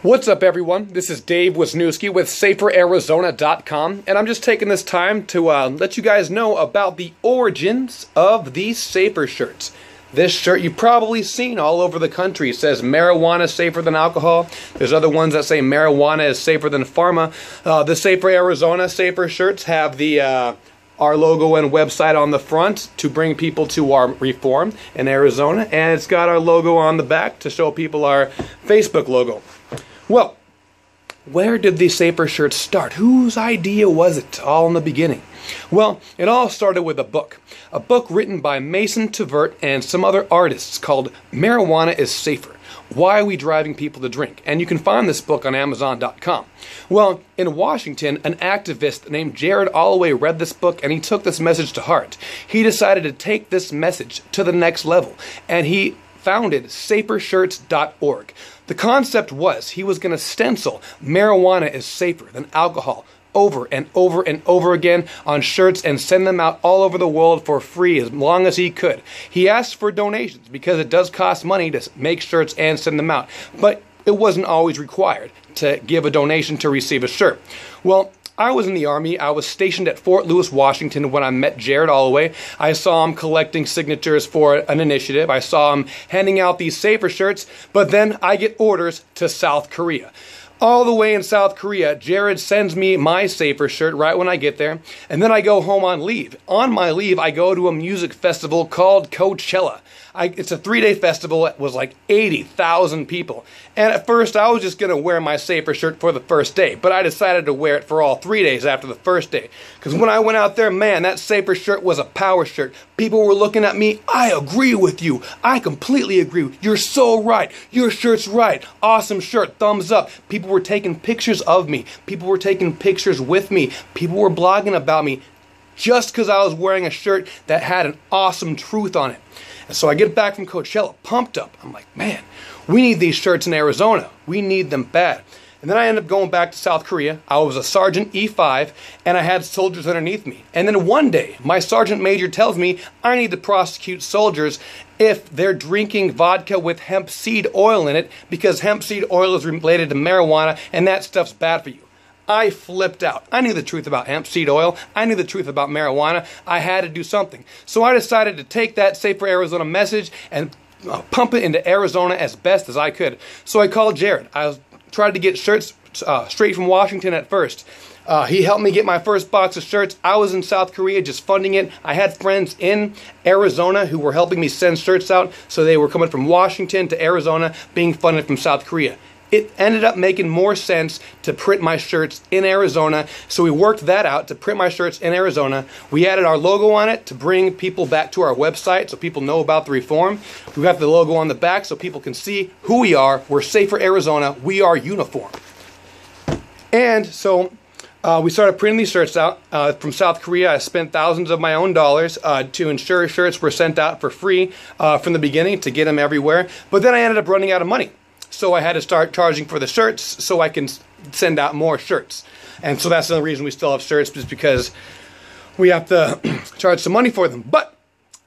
What's up, everyone? This is Dave Wisniewski with SaferArizona.com, and I'm just taking this time to let you guys know about the origins of these Safer shirts. This shirt you've probably seen all over the country. It says marijuana is safer than alcohol. There's other ones that say marijuana is safer than pharma. The Safer Arizona Safer shirts have the our logo and website on the front to bring people to our reform in Arizona, and it's got our logo on the back to show people our Facebook logo. Well, where did these Safer shirts start? Whose idea was it all in the beginning? Well, it all started with a book written by Mason Tvert and some other artists called Marijuana is Safer. Why are we driving people to drink? And you can find this book on Amazon.com. Well, in Washington, an activist named Jared Allaway read this book and he took this message to heart. He decided to take this message to the next level, and he founded SaferShirts.org. The concept was he was going to stencil marijuana is safer than alcohol over and over and over again on shirts and send them out all over the world for free as long as he could. He asked for donations because it does cost money to make shirts and send them out, but it wasn't always required to give a donation to receive a shirt. Well, I was in the Army. I was stationed at Fort Lewis, Washington when I met Jared Allaway. I saw him collecting signatures for an initiative. I saw him handing out these Safer shirts, but then I get orders to South Korea. All the way in South Korea, Jared sends me my Safer shirt right when I get there, and then I go home on leave. On my leave, I go to a music festival called Coachella. It's a 3-day festival. It was like 80,000 people. And at first, I was just going to wear my Safer shirt for the first day, but I decided to wear it for all 3 days after the first day. Because when I went out there, man, that Safer shirt was a power shirt. People were looking at me. I agree with you. I completely agree. You're so right. Your shirt's right. Awesome shirt. Thumbs up. People were taking pictures of me. People were taking pictures with me. People were blogging about me just because I was wearing a shirt that had an awesome truth on it. And so I get back from Coachella, pumped up. I'm like, man, we need these shirts in Arizona. We need them bad. And then I ended up going back to South Korea. I was a Sergeant E5, and I had soldiers underneath me. And then one day, my Sergeant Major tells me I need to prosecute soldiers if they're drinking vodka with hemp seed oil in it, because hemp seed oil is related to marijuana, and that stuff's bad for you. I flipped out. I knew the truth about hemp seed oil. I knew the truth about marijuana. I had to do something. So I decided to take that Safer Arizona message and pump it into Arizona as best as I could. So I called Jared. I tried to get shirts straight from Washington at first. He helped me get my first box of shirts. I was in South Korea just funding it. I had friends in Arizona who were helping me send shirts out, so they were coming from Washington to Arizona, being funded from South Korea. It ended up making more sense to print my shirts in Arizona, so we worked that out to print my shirts in Arizona. We added our logo on it to bring people back to our website so people know about the reform. We got the logo on the back so people can see who we are. We're Safer Arizona. We are uniform. And so we started printing these shirts out from South Korea. I spent thousands of my own dollars to ensure shirts were sent out for free from the beginning to get them everywhere. But then I ended up running out of money. So I had to start charging for the shirts so I can send out more shirts. And so that's the reason we still have shirts, is because we have to charge some money for them. But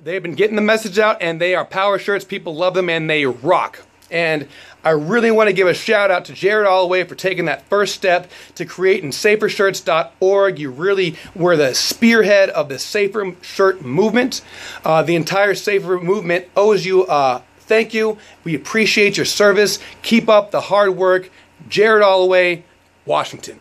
they've been getting the message out, and they are power shirts. People love them, and they rock. And I really want to give a shout out to Jared Allaway for taking that first step to creating SaferShirts.org. You really were the spearhead of the Safer shirt movement. The entire Safer movement owes you thank you. We appreciate your service. Keep up the hard work. Jared Allaway, Washington.